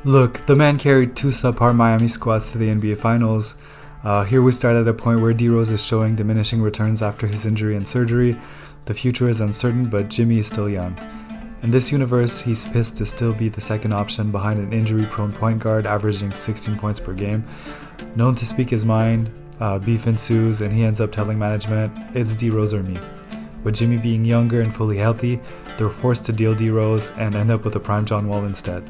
Look, the man carried two subpar Miami squads to the NBA Finals. Here we start at a point where D Rose is showing diminishing returns after his injury and surgery. The future is uncertain, but Jimmy is still young. In this universe, he's pissed to still be the second option behind an injury-prone point guard averaging 16 points per game. Known to speak his mind, beef ensues and he ends up telling management, "It's D Rose or me." With Jimmy being younger and fully healthy, they're forced to deal D Rose and end up with a prime John Wall instead.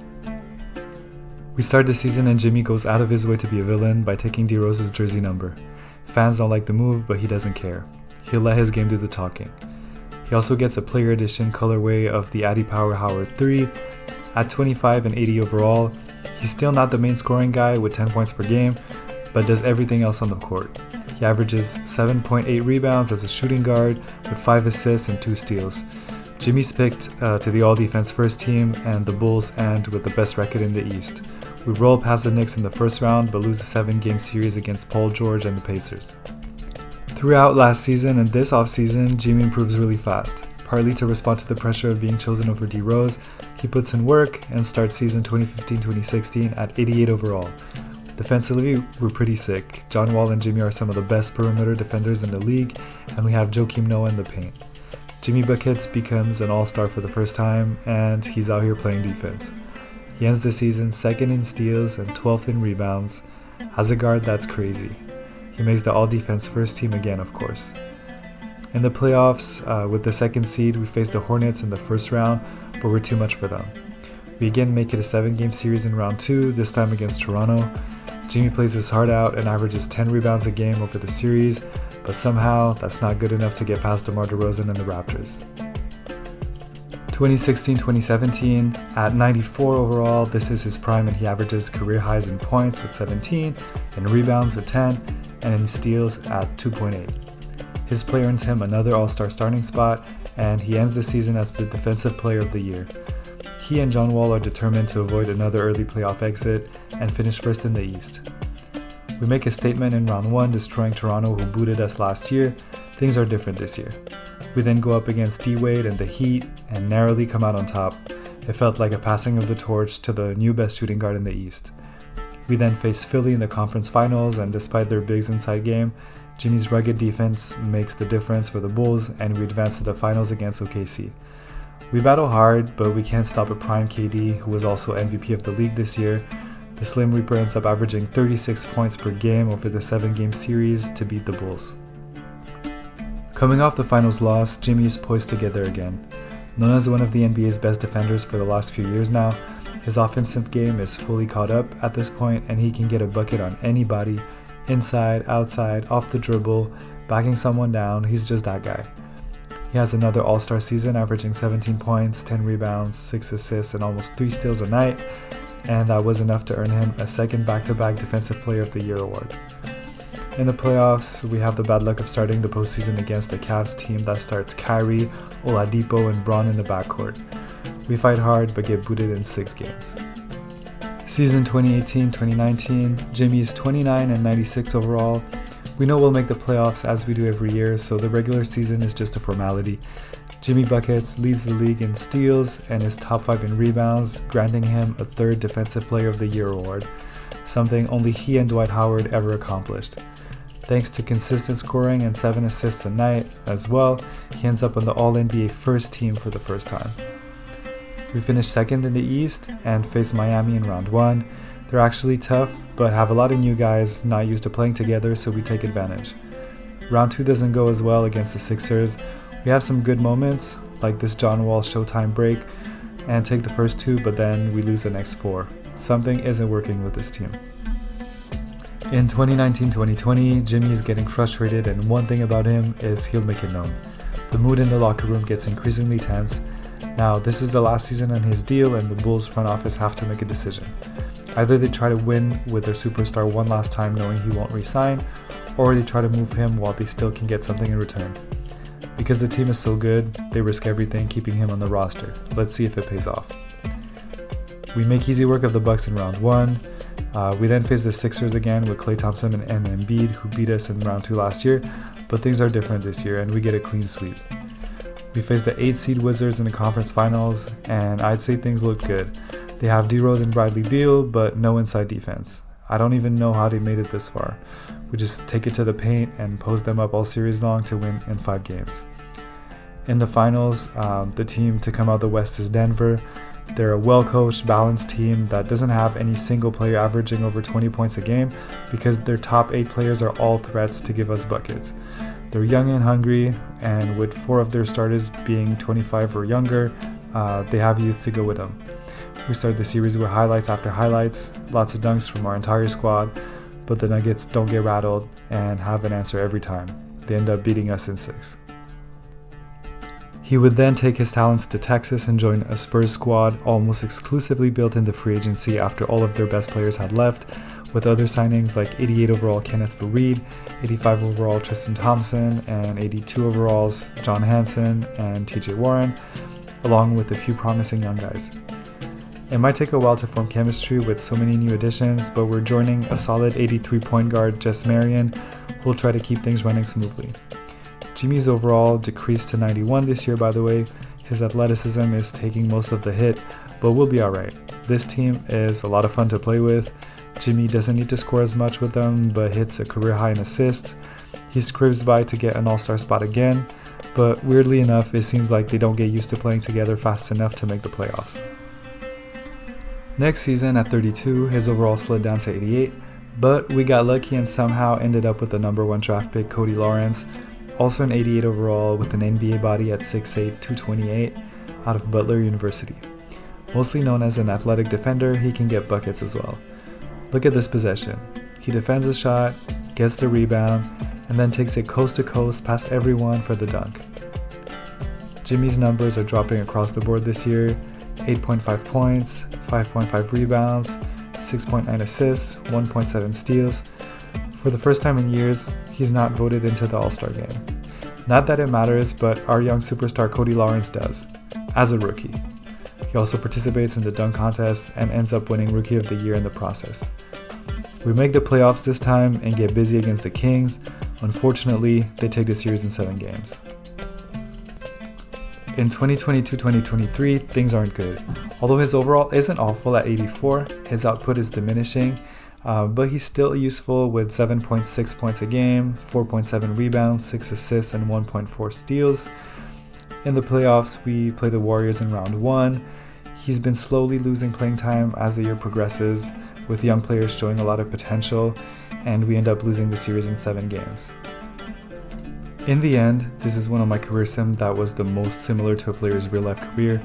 We start the season and Jimmy goes out of his way to be a villain by taking D Rose's jersey number. Fans don't like the move, but he doesn't care. He'll let his game do the talking. He also gets a player edition colorway of the Addy Power Howard 3. At 25 and 80 overall, he's still not the main scoring guy with 10 points per game, but does everything else on the court. He averages 7.8 rebounds as a shooting guard with 5 assists and 2 steals. Jimmy's picked to the all-defense first team, and the Bulls end with the best record in the East. We roll past the Knicks in the first round, but lose a 7-game series against Paul George and the Pacers. Throughout last season and this offseason, Jimmy improves really fast. Partly to respond to the pressure of being chosen over D Rose, he puts in work and starts season 2015-2016 at 88 overall. Defensively, we're pretty sick. John Wall and Jimmy are some of the best perimeter defenders in the league, and we have Joakim Noah in the paint. Jimmy Buckets becomes an all-star for the first time, and he's out here playing defense. He ends the season 2nd in steals and 12th in rebounds. As a guard, that's crazy. He makes the all-defense first team again, of course. In the playoffs, with the 2nd seed, we face the Hornets in the first round, but we're too much for them. We again make it a 7-game series in round 2, this time against Toronto. Jimmy plays his heart out and averages 10 rebounds a game over the series, but somehow that's not good enough to get past DeMar DeRozan and the Raptors. 2016-2017, at 94 overall, this is his prime and he averages career highs in points with 17, in rebounds with 10, and in steals at 2.8. His play earns him another All-Star starting spot, and he ends the season as the Defensive Player of the Year. He and John Wall are determined to avoid another early playoff exit and finish first in the East. We make a statement in round 1, destroying Toronto, who booted us last year. Things are different this year. We then go up against D-Wade and the Heat and narrowly come out on top. It felt like a passing of the torch to the new best shooting guard in the East. We then face Philly in the conference finals, and despite their bigs inside game, Jimmy's rugged defense makes the difference for the Bulls, and we advance to the finals against OKC. We battle hard, but we can't stop a prime KD, who was also MVP of the league this year. The Slim Reaper ends up averaging 36 points per game over the 7-game series to beat the Bulls. Coming off the finals loss, Jimmy is poised to get there again. Known as one of the NBA's best defenders for the last few years now, his offensive game is fully caught up at this point, and he can get a bucket on anybody, inside, outside, off the dribble, backing someone down. He's just that guy. He has another all-star season, averaging 17 points, 10 rebounds, 6 assists, and almost 3 steals a night, and that was enough to earn him a second back-to-back Defensive Player of the Year award. In the playoffs, we have the bad luck of starting the postseason against the Cavs team that starts Kyrie, Oladipo, and Braun in the backcourt. We fight hard but get booted in 6 games. Season 2018-2019, Jimmy is 29 and 96 overall. We know we'll make the playoffs as we do every year, so the regular season is just a formality. Jimmy Buckets leads the league in steals and is top 5 in rebounds, granting him a 3rd Defensive Player of the Year award, something only he and Dwight Howard ever accomplished. Thanks to consistent scoring and 7 assists a night as well, he ends up on the All-NBA first team for the first time. We finish 2nd in the East and face Miami in round 1. They're actually tough, but have a lot of new guys not used to playing together, so we take advantage. Round 2 doesn't go as well against the Sixers. We have some good moments, like this John Wall Showtime break, and take the first 2, but then we lose the next 4. Something isn't working with this team. In 2019-2020, Jimmy is getting frustrated, and one thing about him is he'll make it known. The mood in the locker room gets increasingly tense. Now, this is the last season on his deal, and the Bulls front office have to make a decision. Either they try to win with their superstar one last time knowing he won't re-sign, or they try to move him while they still can get something in return. Because the team is so good, they risk everything keeping him on the roster. Let's see if it pays off. We make easy work of the Bucks in round 1. We then face the Sixers again with Klay Thompson and Embiid, who beat us in round 2 last year, but things are different this year and we get a clean sweep. We face the 8th seed Wizards in the conference finals, and I'd say things look good. They have D-Rose and Bradley Beal, but no inside defense. I don't even know how they made it this far. We just take it to the paint and post them up all series long to win in 5 games. In the finals, the team to come out the West is Denver. They're a well-coached, balanced team that doesn't have any single player averaging over 20 points a game because their top 8 players are all threats to give us buckets. They're young and hungry, and with 4 of their starters being 25 or younger, they have youth to go with them. We start the series with highlights after highlights, lots of dunks from our entire squad, but the Nuggets don't get rattled and have an answer every time. They end up beating us in 6. He would then take his talents to Texas and join a Spurs squad almost exclusively built into free agency after all of their best players had left, with other signings like 88 overall Kenneth Faried, 85 overall Tristan Thompson, and 82 overalls John Hanson and TJ Warren, along with a few promising young guys. It might take a while to form chemistry with so many new additions, but we're joining a solid 83 point guard Jess Marion, who will try to keep things running smoothly. Jimmy's overall decreased to 91 this year, by the way. His athleticism is taking most of the hit, but we'll be alright. This team is a lot of fun to play with. Jimmy doesn't need to score as much with them, but hits a career high in assists. He scrapes by to get an all-star spot again, but weirdly enough, it seems like they don't get used to playing together fast enough to make the playoffs. Next season at 32, his overall slid down to 88, but we got lucky and somehow ended up with the number 1 draft pick Cody Lawrence, also an 88 overall with an NBA body at 6'8", 228 out of Butler University. Mostly known as an athletic defender, he can get buckets as well. Look at this possession. He defends a shot, gets the rebound, and then takes it coast to coast past everyone for the dunk. Jimmy's numbers are dropping across the board this year. 8.5 points, 5.5 rebounds, 6.9 assists, 1.7 steals. For the first time in years, he's not voted into the All-Star game. Not that it matters, but our young superstar Cody Lawrence does, as a rookie. He also participates in the dunk contest and ends up winning Rookie of the Year in the process. We make the playoffs this time and get busy against the Kings. Unfortunately, they take the series in 7 games. In 2022-2023, things aren't good. Although his overall isn't awful at 84, his output is diminishing, but he's still useful with 7.6 points a game, 4.7 rebounds, 6 assists, and 1.4 steals. In the playoffs, we play the Warriors in round 1. He's been slowly losing playing time as the year progresses, with young players showing a lot of potential, and we end up losing the series in 7 games. In the end, this is one of my career sims that was the most similar to a player's real-life career.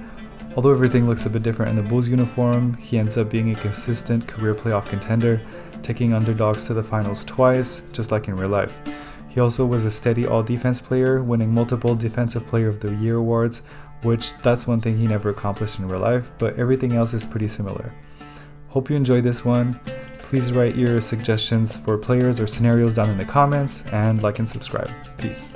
Although everything looks a bit different in the Bulls uniform, he ends up being a consistent career playoff contender, taking underdogs to the finals twice, just like in real life. He also was a steady all-defense player, winning multiple Defensive Player of the Year awards, which that's one thing he never accomplished in real life, but everything else is pretty similar. Hope you enjoyed this one. Please write your suggestions for players or scenarios down in the comments, and like and subscribe. Peace.